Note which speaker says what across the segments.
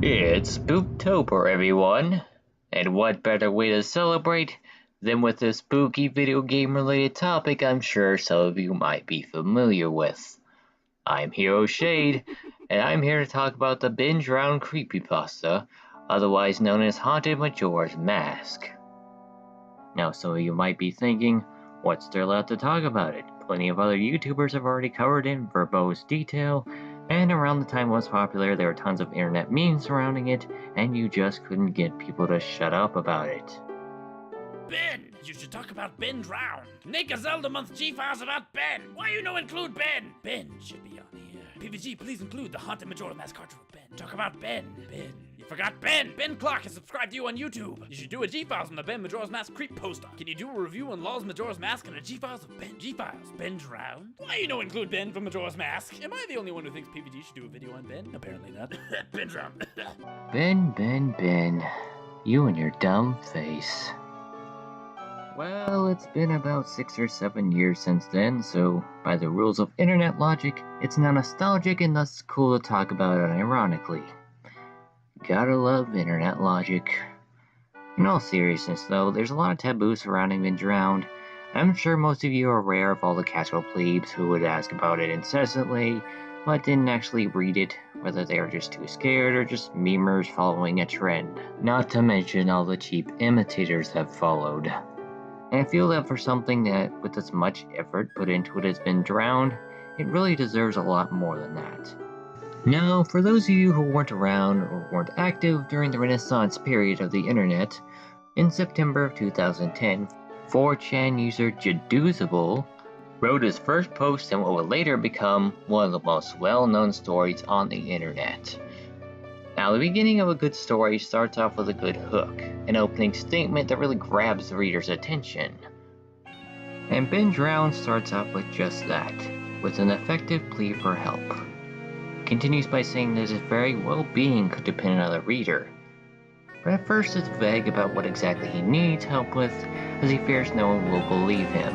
Speaker 1: It's Spooktober, everyone, and what better way to celebrate than with a spooky video game related topic I'm sure some of you might be familiar with. I'm Hero Shade, and I'm here to talk about the binge round creepypasta, otherwise known as Haunted Majora's Mask. Now some of you might be thinking, what's there left to talk about it? Plenty of other YouTubers have already covered it in verbose detail, and around the time it was popular there were tons of internet memes surrounding it, and you just couldn't get people to shut up about it.
Speaker 2: Ben! You should talk about Ben's round. Make a Zelda month G-Files about Ben. Why you no include Ben? Ben should be on here. PVG, please include the Haunted Majora Mask cartridge with Ben. Talk about Ben. Ben. You forgot Ben. Ben Clark has subscribed to you on YouTube. You should do a G-Files on the Ben Majora's Mask creep poster. Can you do a review on Law's Majora's Mask and a G-Files of Ben? G-Files. Ben's round? Why you no include Ben from Majora's Mask? Am I the only one who thinks PVG should do a video on Ben? Apparently not. Ben's round.
Speaker 1: Ben. You and your dumb face. Well, it's been about 6 or 7 years since then, so by the rules of internet logic, it's now nostalgic and thus cool to talk about it ironically. Gotta love internet logic. In all seriousness though, there's a lot of taboo surrounding Binge Round. I'm sure most of you are aware of all the casual plebes who would ask about it incessantly, but didn't actually read it, whether they were just too scared or just memers following a trend. Not to mention all the cheap imitators that followed. And I feel that for something that, with as much effort put into it as Binge Round, it really deserves a lot more than that. Now, for those of you who weren't around or weren't active during the Renaissance period of the internet, in September of 2010, 4chan user Jaduzable wrote his first post in what would later become one of the most well-known stories on the internet. Now, the beginning of a good story starts off with a good hook, an opening statement that really grabs the reader's attention. And Binge Round starts off with just that, with an effective plea for help. It continues by saying that his very well-being could depend on the reader. But at first it's vague about what exactly he needs help with, as he fears no one will believe him.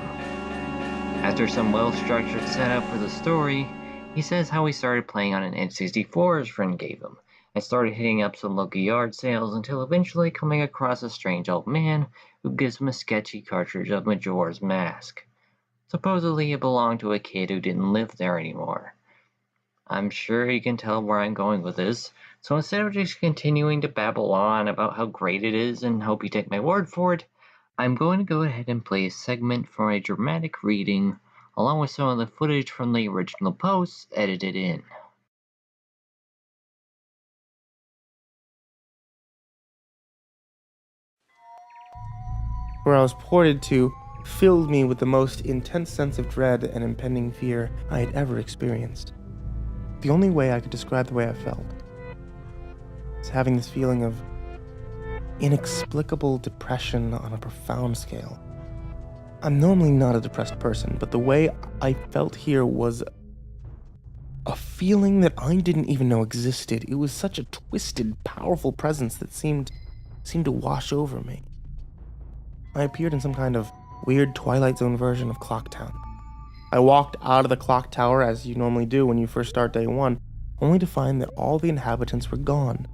Speaker 1: After some well-structured setup for the story, he says how he started playing on an N64 his friend gave him, and started hitting up some local yard sales until eventually coming across a strange old man who gives him a sketchy cartridge of Majora's Mask. Supposedly it belonged to a kid who didn't live there anymore. I'm sure you can tell where I'm going with this, so instead of just continuing to babble on about how great it is and hope you take my word for it, I'm going to go ahead and play a segment from a dramatic reading, along with some of the footage from the original posts edited in.
Speaker 3: Where I was ported to filled me with the most intense sense of dread and impending fear I had ever experienced. The only way I could describe the way I felt is having this feeling of inexplicable depression on a profound scale. I'm normally not a depressed person, but the way I felt here was a feeling that I didn't even know existed. It was such a twisted, powerful presence that seemed to wash over me. I appeared in some kind of weird Twilight Zone version of Clocktown. I walked out of the clock tower as you normally do when you first start day one, only to find that all the inhabitants were gone.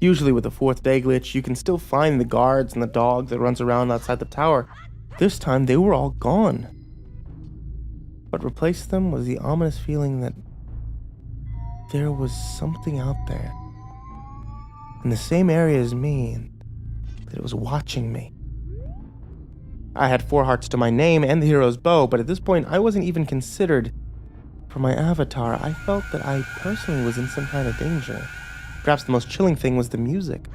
Speaker 3: Usually with the fourth day glitch, you can still find the guards and the dog that runs around outside the tower. This time they were all gone. What replaced them was the ominous feeling that there was something out there, in the same area as me, and that it was watching me. I had 4 hearts to my name and the hero's bow, but at this point I wasn't even considered for my avatar. I felt that I personally was in some kind of danger. Perhaps the most chilling thing was the music.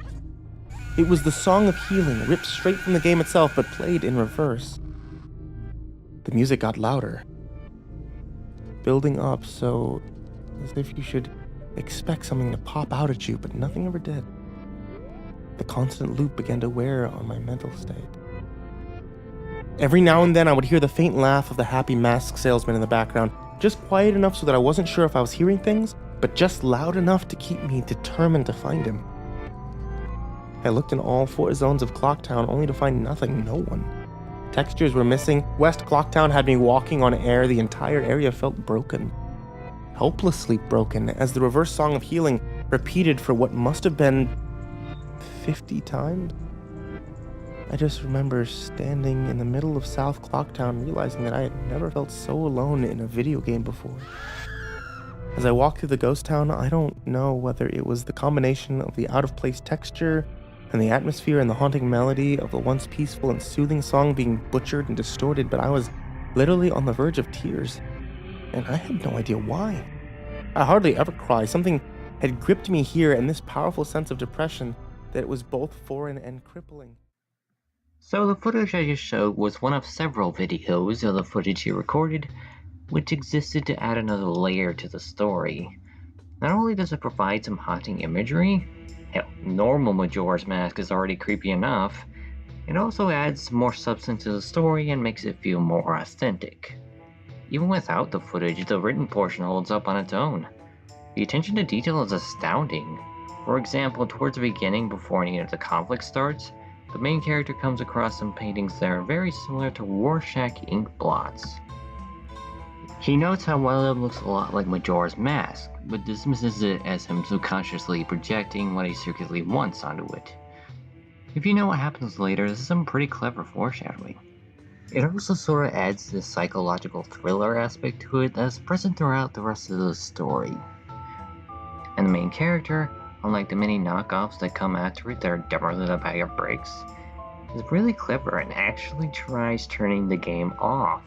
Speaker 3: It was the Song of Healing, ripped straight from the game itself, but played in reverse. The music got louder, building up so as if you should expect something to pop out at you, but nothing ever did. The constant loop began to wear on my mental state. Every now and then I would hear the faint laugh of the happy mask salesman in the background, just quiet enough so that I wasn't sure if I was hearing things, but just loud enough to keep me determined to find him. I looked in all 4 zones of Clocktown only to find nothing, no one. Textures were missing. West Clocktown had me walking on air. The entire area felt broken. Helplessly broken, as the reverse Song of Healing repeated for what must have been 50 times. I just remember standing in the middle of South Clocktown, realizing that I had never felt so alone in a video game before. As I walked through the ghost town, I don't know whether it was the combination of the out-of-place texture and the atmosphere and the haunting melody of the once peaceful and soothing song being butchered and distorted, but I was literally on the verge of tears, and I had no idea why. I hardly ever cry. Something had gripped me here, and this powerful sense of depression that it was both foreign and crippling.
Speaker 1: So the footage I just showed was one of several videos of the footage he recorded, which existed to add another layer to the story. Not only does it provide some haunting imagery, hell, normal Majora's Mask is already creepy enough, it also adds more substance to the story and makes it feel more authentic. Even without the footage, the written portion holds up on its own. The attention to detail is astounding. For example, towards the beginning, before any of the conflict starts, the main character comes across some paintings that are very similar to Rorschach ink blots. He notes how one of them looks a lot like Majora's Mask, but dismisses it as him subconsciously projecting what he secretly wants onto it. If you know what happens later, this is some pretty clever foreshadowing. It also sort of adds this psychological thriller aspect to it that's present throughout the rest of the story. And the main character, unlike the many knockoffs that come after it that are dumber than a bag of bricks, is really clever and actually tries turning the game off.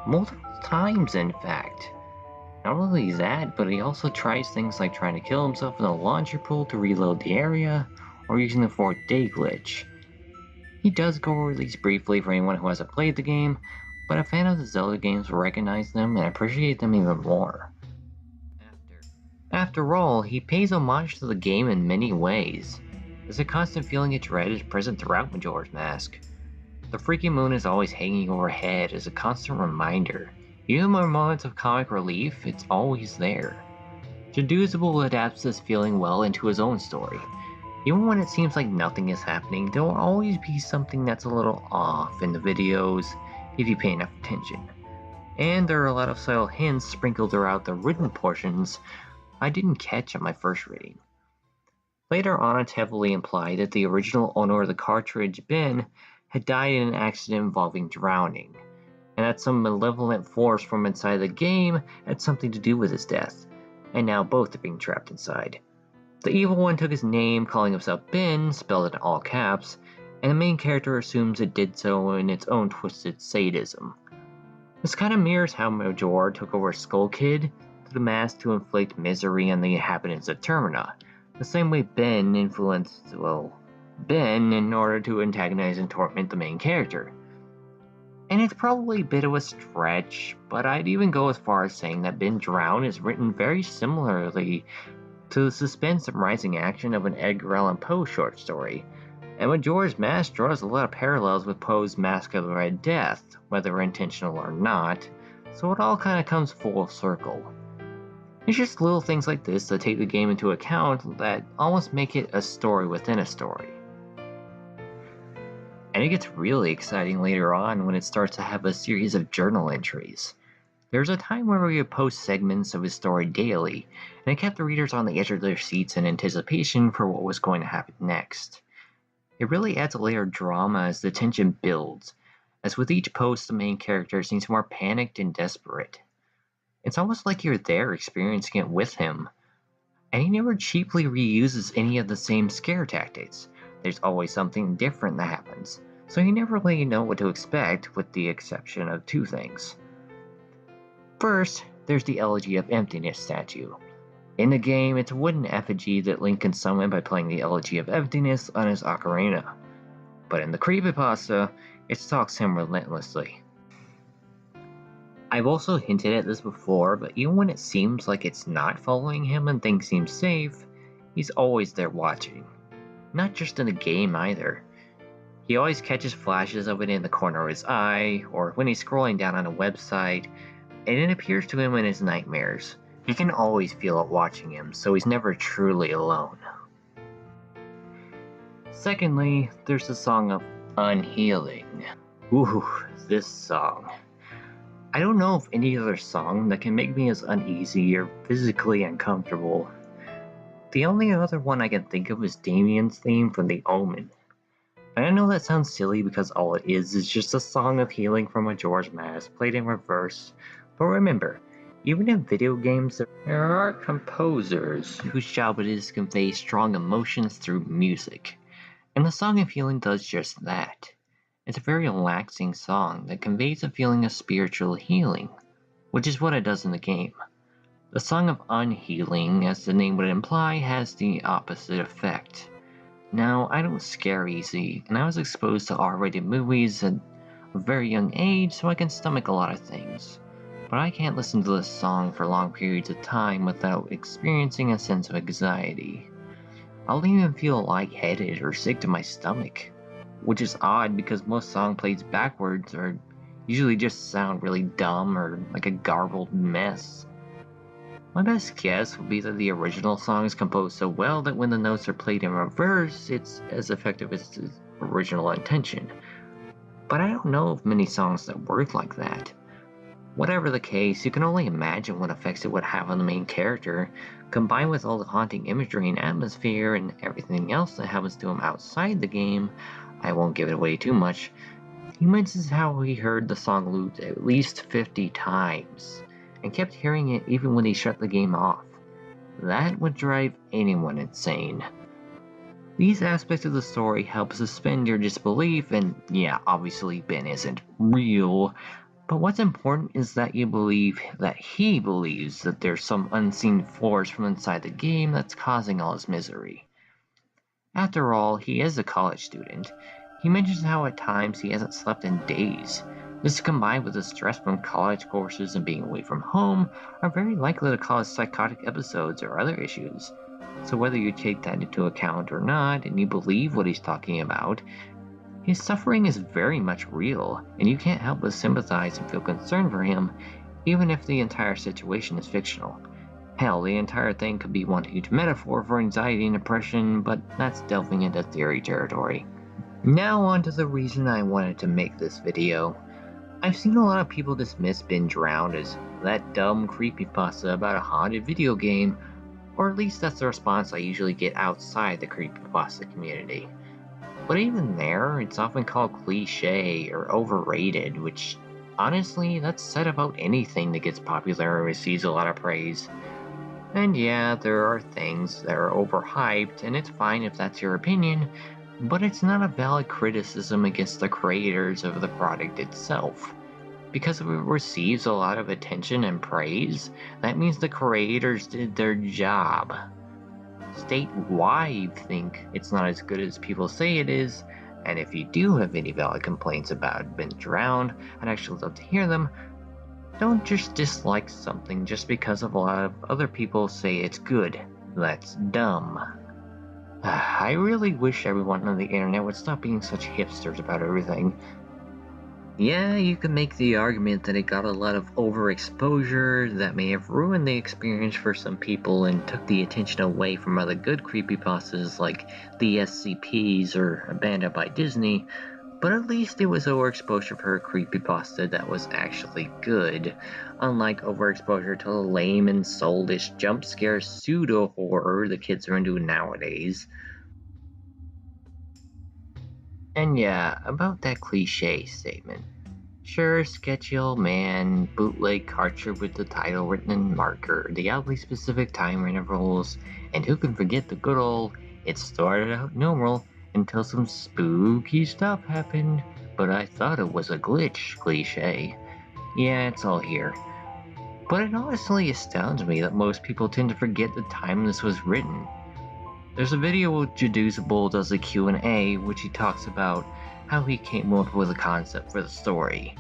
Speaker 1: Multiple times, in fact. Not only that, but he also tries things like trying to kill himself in a launcher pool to reload the area, or using the 4th day glitch. He does go over these briefly for anyone who hasn't played the game, but a fan of the Zelda games will recognize them and appreciate them even more. After all, he pays homage to the game in many ways. There's a constant feeling of dread is present throughout Majora's Mask. The freaking moon is always hanging overhead as a constant reminder. Even in moments of comic relief, it's always there. Jaduzable adapts this feeling well into his own story. Even when it seems like nothing is happening, there will always be something that's a little off in the videos if you pay enough attention. And there are a lot of subtle hints sprinkled throughout the written portions I didn't catch on my first reading. Later on, it's heavily implied that the original owner of the cartridge, Ben, had died in an accident involving drowning, and that some malevolent force from inside the game had something to do with his death, and now both are being trapped inside. The evil one took his name, calling himself Ben, spelled in all caps, and the main character assumes it did so in its own twisted sadism. This kind of mirrors how Majora took over Skull Kid to the mask to inflict misery on the inhabitants of Termina, the same way Ben influenced, Ben in order to antagonize and torment the main character. And it's probably a bit of a stretch, but I'd even go as far as saying that Ben Drown is written very similarly to the suspense and rising action of an Edgar Allan Poe short story, and Majora's Mask draws a lot of parallels with Poe's Mask of the Red Death, whether intentional or not, so it all kind of comes full circle. It's just little things like this that take the game into account that almost make it a story within a story. And it gets really exciting later on when it starts to have a series of journal entries. There's a time where we would post segments of his story daily, and it kept the readers on the edge of their seats in anticipation for what was going to happen next. It really adds a layer of drama as the tension builds, as with each post the main character seems more panicked and desperate. It's almost like you're there experiencing it with him. And he never cheaply reuses any of the same scare tactics. There's always something different that happens, so you never really know what to expect with the exception of 2 things. First, there's the Elegy of Emptiness statue. In the game, it's a wooden effigy that Link can summon by playing the Elegy of Emptiness on his ocarina. But in the creepypasta, it stalks him relentlessly. I've also hinted at this before, but even when it seems like it's not following him and things seem safe, he's always there watching. Not just in the game either. He always catches flashes of it in the corner of his eye, or when he's scrolling down on a website, and it appears to him in his nightmares. He can always feel it watching him, so he's never truly alone. Secondly, there's the song of Unhealing. Ooh, this song. I don't know of any other song that can make me as uneasy or physically uncomfortable. The only other one I can think of is Damien's theme from The Omen. And I know that sounds silly because all it is just a song of healing from Majora's Mask played in reverse, but remember, even in video games, there are composers whose job it is to convey strong emotions through music. And the Song of Healing does just that. It's a very relaxing song that conveys a feeling of spiritual healing, which is what it does in the game. The Song of Unhealing, as the name would imply, has the opposite effect. Now, I don't scare easy, and I was exposed to R-rated movies at a very young age, so I can stomach a lot of things. But I can't listen to this song for long periods of time without experiencing a sense of anxiety. I'll even feel lightheaded or sick to my stomach, which is odd because most song plays backwards or usually just sound really dumb or like a garbled mess. My best guess would be that the original song is composed so well that when the notes are played in reverse, it's as effective as its original intention. But I don't know of many songs that work like that. Whatever the case, you can only imagine what effects it would have on the main character, combined with all the haunting imagery and atmosphere and everything else that happens to him outside the game. I won't give it away too much. He mentions how he heard the song looped at least 50 times, and kept hearing it even when he shut the game off. That would drive anyone insane. These aspects of the story help suspend your disbelief, and yeah, obviously Ben isn't real, but what's important is that you believe that he believes that there's some unseen force from inside the game that's causing all his misery. After all, he is a college student. He mentions how at times he hasn't slept in days. This combined with the stress from college courses and being away from home are very likely to cause psychotic episodes or other issues. So whether you take that into account or not, and you believe what he's talking about, his suffering is very much real, and you can't help but sympathize and feel concern for him, even if the entire situation is fictional. Hell, the entire thing could be one huge metaphor for anxiety and depression, but that's delving into theory territory. Now on to the reason I wanted to make this video. I've seen a lot of people dismiss Binge Round as that dumb creepypasta about a haunted video game, or at least that's the response I usually get outside the creepypasta community. But even there, it's often called cliche or overrated, which honestly, that's said about anything that gets popular or receives a lot of praise. And yeah, there are things that are overhyped, and it's fine if that's your opinion, but it's not a valid criticism against the creators of the product itself. Because if it receives a lot of attention and praise, that means the creators did their job. State why you think it's not as good as people say it is, and if you do have any valid complaints about Binge Round, I'd actually love to hear them. Don't just dislike something just because of a lot of other people say it's good. That's dumb. I really wish everyone on the internet would stop being such hipsters about everything. Yeah, you can make the argument that it got a lot of overexposure that may have ruined the experience for some people and took the attention away from other good creepypastas like the SCPs or Abandoned by Disney, but at least it was overexposure for a creepypasta that was actually good, unlike overexposure to the lame and soulish jump scare pseudo-horror the kids are into nowadays. And yeah, about that cliche statement. Sure, sketchy old man, bootleg cartridge with the title written in marker, the oddly specific time intervals, and who can forget the good old, it started out normal until some spooky stuff happened, but I thought it was a glitch cliche. Yeah, it's all here. But it honestly astounds me that most people tend to forget the time this was written. There's a video where Jaduzible does a Q&A which he talks about how he came up with a concept for the story.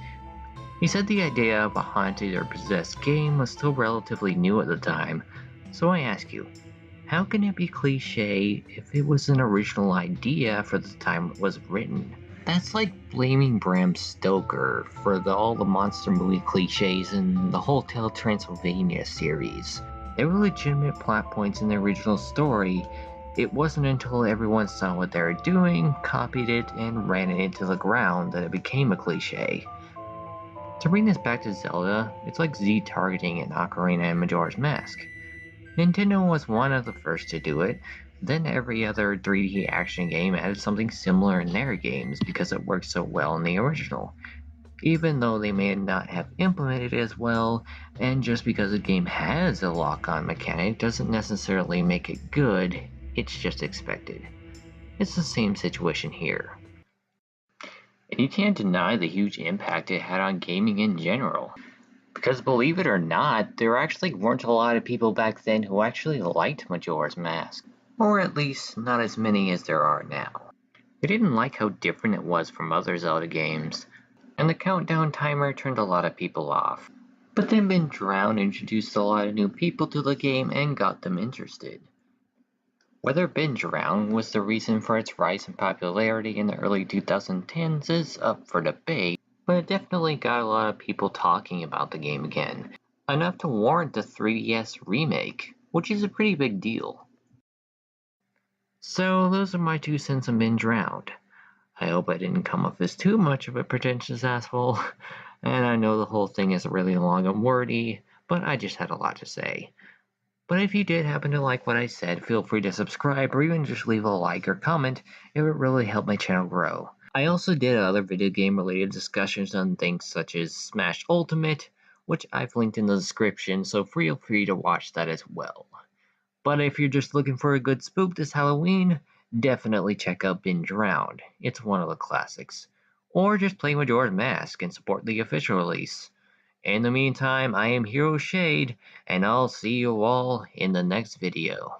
Speaker 1: He said the idea of a haunted or possessed game was still relatively new at the time, so I ask you, how can it be cliche if it was an original idea for the time it was written? That's like blaming Bram Stoker for all the monster movie cliches in the Hotel Transylvania series. There were legitimate plot points in the original story. It wasn't until everyone saw what they were doing, copied it, and ran it into the ground that it became a cliche. To bring this back to Zelda, it's like Z targeting in Ocarina and Majora's Mask. Nintendo was one of the first to do it. Then every other 3D action game added something similar in their games because it worked so well in the original, even though they may not have implemented it as well, and just because a game has a lock-on mechanic doesn't necessarily make it good, it's just expected. It's the same situation here. And you can't deny the huge impact it had on gaming in general. Because believe it or not, there actually weren't a lot of people back then who actually liked Majora's Mask. Or at least, not as many as there are now. They didn't like how different it was from other Zelda games, and the countdown timer turned a lot of people off. But then Ben Drown introduced a lot of new people to the game and got them interested. Whether Ben Drown was the reason for its rise in popularity in the early 2010s is up for debate, but it definitely got a lot of people talking about the game again, enough to warrant the 3DS remake, which is a pretty big deal. So those are my 2 cents on Ben Drowned. I hope I didn't come off as too much of a pretentious asshole, and I know the whole thing is really long and wordy, but I just had a lot to say. But if you did happen to like what I said, feel free to subscribe or even just leave a like or comment. It would really help my channel grow. I also did other video game related discussions on things such as Smash Ultimate, which I've linked in the description, so feel free to watch that as well. But if you're just looking for a good spook this Halloween, definitely check out Ben Drowned. It's one of the classics. Or just play Majora's Mask and support the official release. In the meantime, I am Hero Shade, and I'll see you all in the next video.